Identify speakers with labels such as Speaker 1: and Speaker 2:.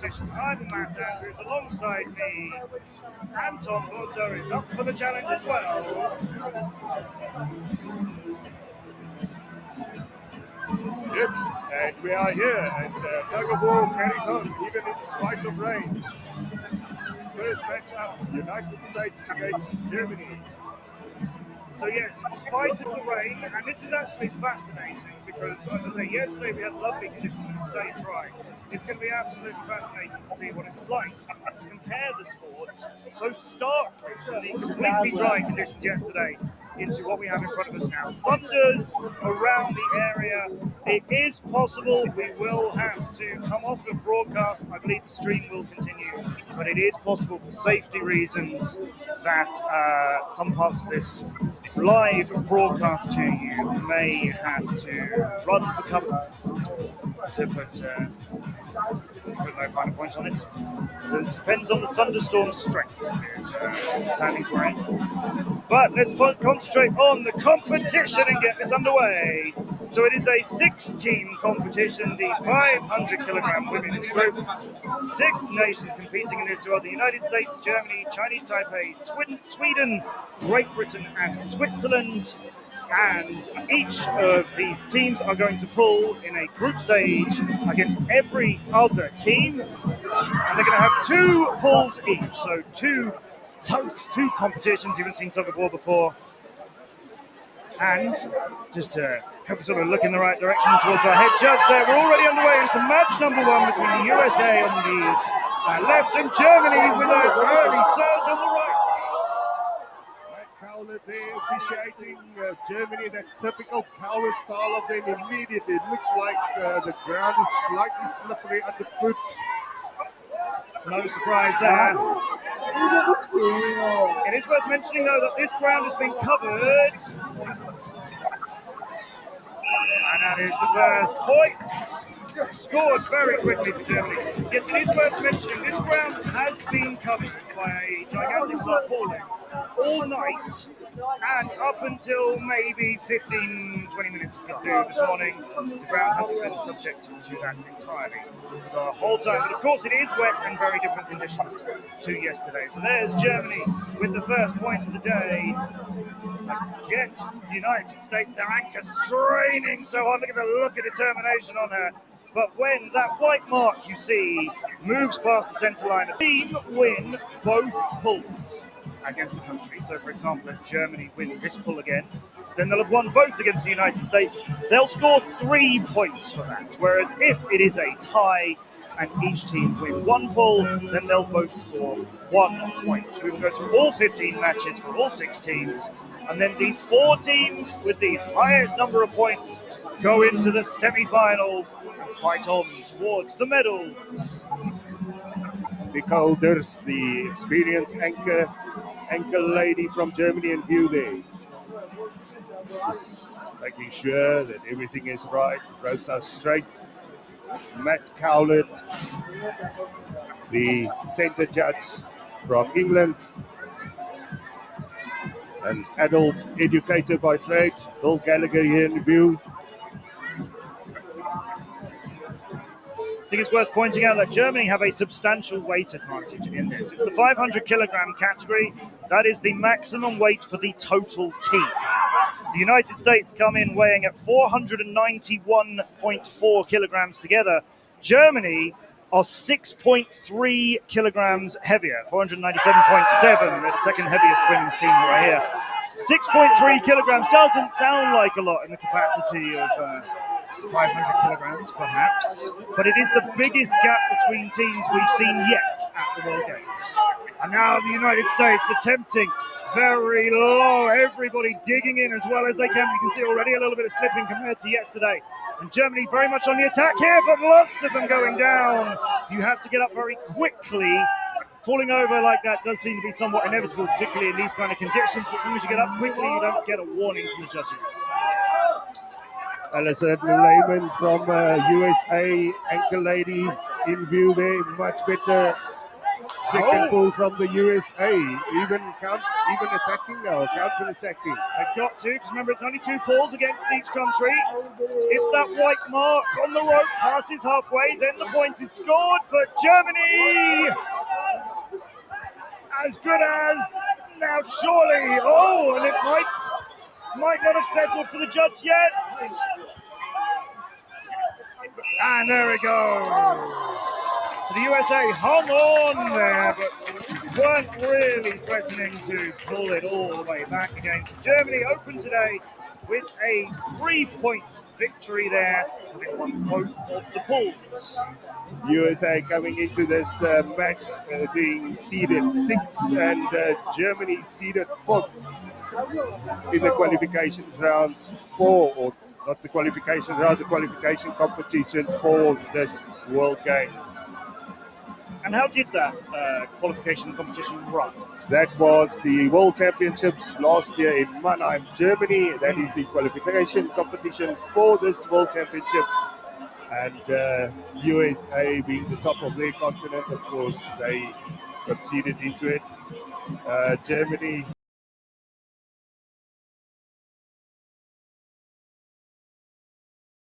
Speaker 1: competition. I'm Matt Andrews. Alongside me, Anton Butter is up for the challenge as well.
Speaker 2: Yes, and we are here, and Tug of War carries on, even in spite of rain. First match up, United States against Germany.
Speaker 1: So yes, in spite of the rain, and this is actually fascinating because, as I say, yesterday we had lovely conditions and it stayed dry. It's going to be absolutely fascinating to see what it's like to compare the sport so starkly to the completely dry conditions yesterday into what we have in front of us now. Thunders around the area. It is possible we will have to come off of broadcast. I believe the stream will continue, but it is possible for safety reasons that some parts of this live broadcast to you may have to run for cover to put no final point on it. So it depends on the thunderstorm strength, is standings we're in. But let's concentrate on the competition and get this underway. So it is a 6-team competition, the 500 kilogram women's group. 6 nations competing in this are the United States, Germany, Chinese Taipei, Sweden, Great Britain and Switzerland. And each of these teams are going to pull in a group stage against every other team. And they're going to have 2 pulls each. So 2 tugs, 2 competitions. You haven't seen Tug of War before. And just to help us sort of look in the right direction towards our head judge there, we're already underway into match number 1 between the USA on the left and Germany with an early surge on the right.
Speaker 2: There officiating Germany, that typical power style of them immediately. It looks like the ground is slightly slippery underfoot.
Speaker 1: No surprise there. It is worth mentioning though that this ground has been covered. And that is the first points. Scored very quickly for Germany. Yes, it is worth mentioning this ground has been covered by a gigantic tarpaulin all night and up until maybe 15-20 minutes ago this morning. The ground hasn't been subjected to that entirely for the whole time. But of course it is wet and very different conditions to yesterday. So there's Germany with the first point of the day against the United States. Their anchor straining so hard. Look at the look of determination on her. But when that white mark you see moves past the centre line, the team win both pulls against the country. So, for example, if Germany win this pull again, then they'll have won both against the United States. They'll score 3 points for that. Whereas if it is a tie and each team win 1 pull, then they'll both score 1 point. We will go through all 15 matches for all 6 teams, and then the 4 teams with the highest number of points go into the semi-finals and fight on towards the medals.
Speaker 2: Nicole, there's the experienced anchor lady from Germany in view there. Just making sure that everything is right, ropes are straight. Matt Cowlett, the centre judge from England, an adult educator by trade. Bill Gallagher here in view.
Speaker 1: I think it's worth pointing out that Germany have a substantial weight advantage in this. It's the 500 kilogram category. That is the maximum weight for the total team. The United States come in weighing at 491.4 kilograms together. Germany are 6.3 kilograms heavier, 497.7. They're the second heaviest women's team right here. 6.3 kilograms doesn't sound like a lot in the capacity of 500 kilograms, perhaps, but it is the biggest gap between teams we've seen yet at the World Games. And now the United States attempting very low, everybody digging in as well as they can. You can see already a little bit of slipping compared to yesterday. And Germany very much on the attack here, but lots of them going down. You have to get up very quickly. Falling over like that does seem to be somewhat inevitable, particularly in these kind of conditions, but as soon as you get up quickly, you don't get a warning from the judges.
Speaker 2: Alison Lehman from USA, anchor lady in view there, much better Second pull from the USA, even attacking now, counter-attacking.
Speaker 1: They've got to, because remember it's only 2 pulls against each country. If that white mark on the rope passes halfway, then the point is scored for Germany. As good as now, surely. Oh, and it might not have settled for the judge yet. And there it goes. So the USA hung on there, but weren't really threatening to pull it all the way back again. So Germany opened today with a 3-point victory there, having won both of the pools.
Speaker 2: USA coming into this match being seeded 6th and Germany seeded 4th in the qualification rounds 4, or not the qualification round, the qualification competition for this World Games.
Speaker 1: And how did that qualification competition run?
Speaker 2: That was the World Championships last year in Mannheim, Germany. That is the qualification competition for this World Championships. And USA being the top of their continent, of course, they conceded into it. Germany